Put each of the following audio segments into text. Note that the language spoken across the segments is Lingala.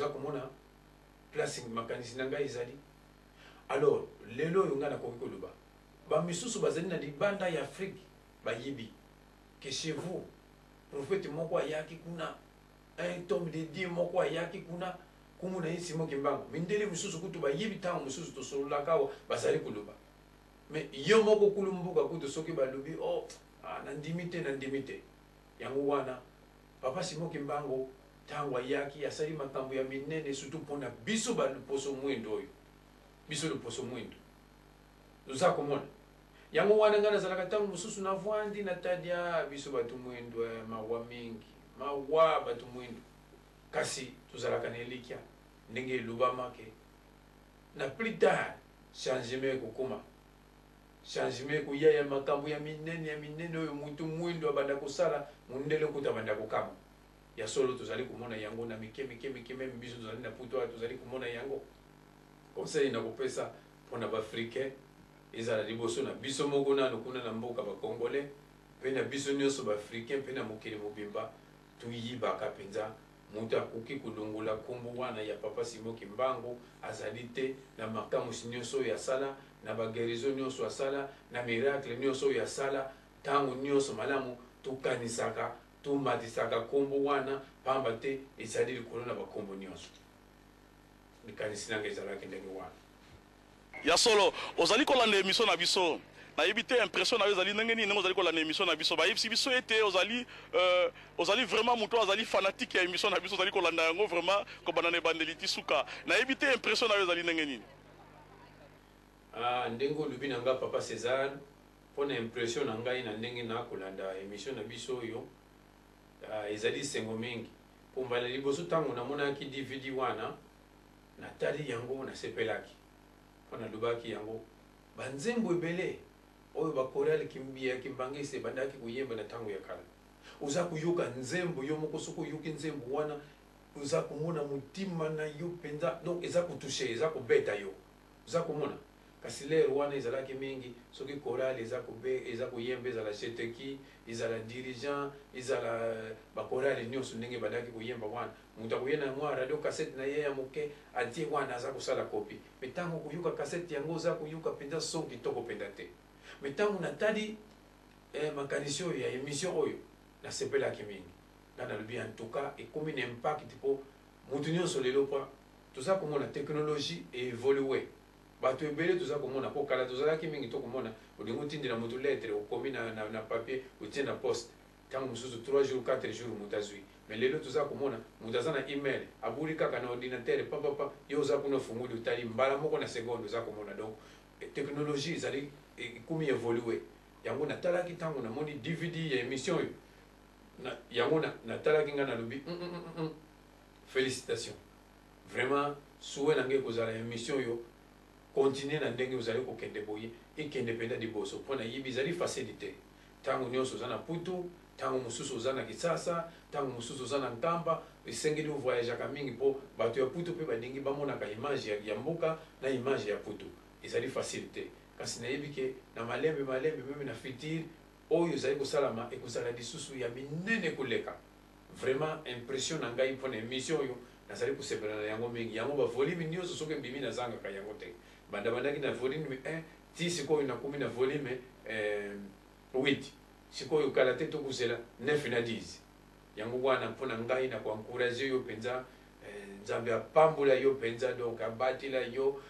toza komona place makanisi na ngai ezali. Alors lelo yo nga na koki koloba ba misusu bazali na libanda ya Afrique bayibi que chez vous prophète moko ayaki kuna un tome de Dieu moko ayaki kuna kumuna isi moki mbango mindele misusu kutu bayibi tango misusu to solola kawa bazali koloba. Mais yo moko kulumbuka kutu soki balobi oh nandimite yango wana papa Simoki Mbango tango ayaki asali makambo ya minene surtout pona biso baluposo mwendo oyo biso luposo mwendo uza komona yango wana ngana zalaka tango mususu na vwandi na tadia biso batu mwendo mawa mingi mawa batu mwendo kasi tuzalaka na elikia ndenge lubama ke na plus tard changement kokoma changement ko ya makambo ya minene oyo mutu mwendo abanda kosala mundele kuta banda kokama ya solo tozali komona yango na mike même biso tozali na puto tozali komona yango conseil na kopesa pona ba africain ezala liboso na biso moko na kuna na mboka ba congolais pe na biso nyonso ba africain pe na mokili mobimba tuyibaka penza mutu akoki kolongola kombo wana ya papa Simoki Mbango azali te na makambo nyonso ya sala na ba guérison nyonso asala na miracle nyonso ya sala tango nyonso malamu tukanisaka tumatisaka kombo wana pamba te ezali likolo na bakombo nyonso likanisi nanga ezalaki ndenge wana ya solo ozali kolanda émission na biso nayebi te impression na yo ezali ndenge nini ozali kolanda émission na biso bayebisi biso ete ozali vraiment moto azali fanatique ya émission na biso ozali kolanda yango vraiment kobanda na ebandeli ti suka nayebi te impression na yo ezali ndenge nini ndenge olobi na nga papa César mpona impression na ngai na ndenge nakolanda émission na biso oyo ezali sengo mingi pombala liboso ntango namonaki DVD wana natali yango nasepelaki mpona lobaki yango banzembo ebele oyo bakorale kimbangisi ebandaki koyemba na ntango ya kala oza koyoka nzembo yo moko soki oyoki nzembo wana oza komona motima na yo mpenza donc eza kotushe eza kobeta yo oza komona kasi lero wana ezalaki mingi soki korale eza koyemba ezala cheteki ezala dirigeant ezala bakorale nyonso ndenge bandaki koyemba wana mutu akoyena mwa radio cassette na ye ya moke atie wana aza kosala kopi me ntango koyoka cassette yango oza koyoka mpenza son kitoko mpenza te me ntango natali makanisi oyo ya émission oyo nasepelaki mingi nga nalobi en tout cas ekomi na impact mpo mutu nyonso lelo mpa toza komona technologie evolue bato ebele toza komona po kala tozalaki mingi tokomona olingi otindela motu lettre okomi na papier otie na poste ntango mosusu 3 jours 4 jours motu azwi mais lelo toza komona motu aza na email abuli kaka na ordinateur papapa yo oza kuna ofunguli otali mbala moko na seconde oza komona donc technologie ezali ekomi évolue yango natalaki ntango namoni DVD ya émission oyo yango natalaki nga nalobi félicitations vraiment souhait na ngai kozala émission oyo continuer na ndenge uzali kokende boye ekende penda liboso mpona yebi ezali facilité ntango nyonso oza na putu ntango mosusu oza na Kisasa ntango mosusu oza na Nkamba esengeli ovoyageaka mingi mpo bato ya putu mpe balingi bamonaka image ya mboka na image ya putu ezali facilité kasi nayebi ke na malembe meme na futur oyo ezali kosalama ekozala lisusu ya minene koleka vraiment impression na ngai mpona émission oyo nazali kosepela na yango mingi yango bavolume nyonso soki mbimi nazangaka yango te bandaki na volume 1 ti sikoyo nakomi na volume 8 sikoyo kala te tokusela 9 na 10 yango wana mpona ngai na koencourage yo mpenza nzambe apambola yo mpenza donc abatela yo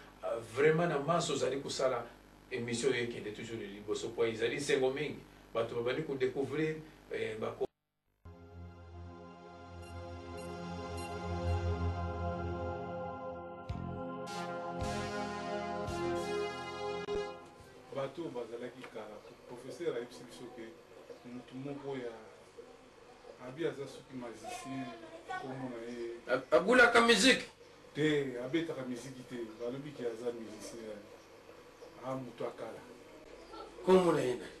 vraiment na maso ozali kosala émission oyo ekende toujours liboso po ezali sengo mingi bato babandi kodécouvrir bato bazalaki kala professeur ayebisi biso ke mutu moko ya abi aza soki magicien komona ye abulaka musique te abetaka miziki te balobi ke aza musicien mutu akala komona ye nani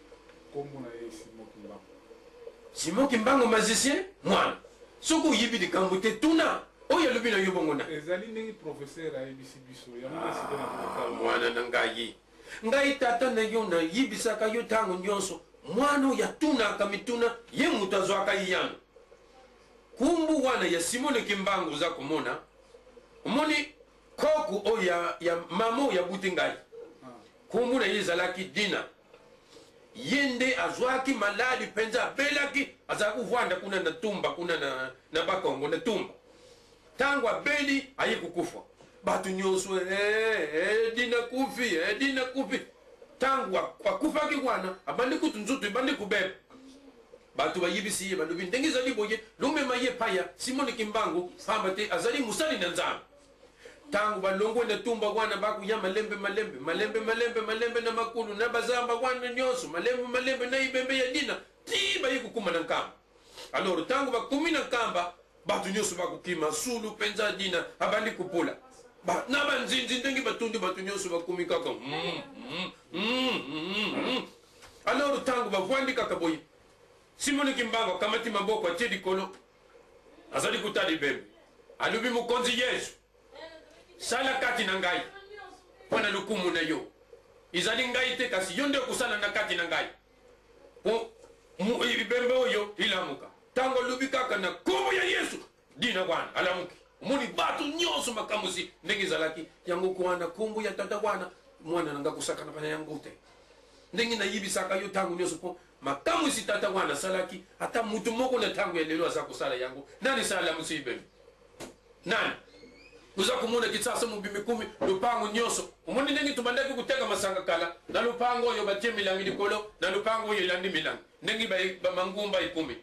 komona ye Simoki Mbango Simoki Mbango magicien mwana soki oyibi likambo te tuna oyo alobi na yo bongo ezali ndenge professeur ayebisi biso mwana na ngai ngai tata na yo nayibisaka yo ntango nyonso mwana oyo atunaka mituna ye mutu azwaka yiyano kumbu wana ya Simoki Mbango oza komona moni koku o ya mamu ya butingai kumbu na yizalaki dina yende azwaki maladi penza belaki azaku vwanda kuna na tumba kuna na bakongo na tumba tangwa beli ayikukufa batu nyoswe dina kufi tangwa kwa kufaki kwana abandi kutunzutu ibandi kubeba batu bayibisiye bandu bindengiza liboye lume maye paya simoni kimbangu pambate azali musali na nzama tangu balongwe na tumba kwana baku ya malembe na makulu na bazamba kwana nyoso malembe na ibembe ya dina tiba yikukuma na nkamba alors tangu bakumi na nkamba batu nyoso bakukima sulu penza dina abandi kupula na banzinzi ndengi batundi batu nyoso bakumi kaka alors tangu bavwandi kaka boye simoni kimbango kamati maboko atie likolo azali kutali bembe alubi mukonzi yesu sala kati na ngai pona lukumu na yo izali ngai te kasi yo nde kusala na kati na ngai bembe oyo ilamuka tango lubi kaka na kombo ya yesu dina kwana alamuki moni batu nyonso makamusi ndenge ezalaki yango kwana kombo ya tata kwana mwana nanga kusaka na bana yango te ndenge nayibisaka yo tango nyonso po makamusi tata kwana salaki ata mutu moko na tango ya lelo aza kusala yango nani sala musi bembe nani uza kumuna kisasa mubimi kumi lupango nyoso umoni ndenge tubandaki kuteka masanga kala na lupango oyo batie milangi likolo na lupango oyo ilandi milangi ndenge ba mangumba ikumi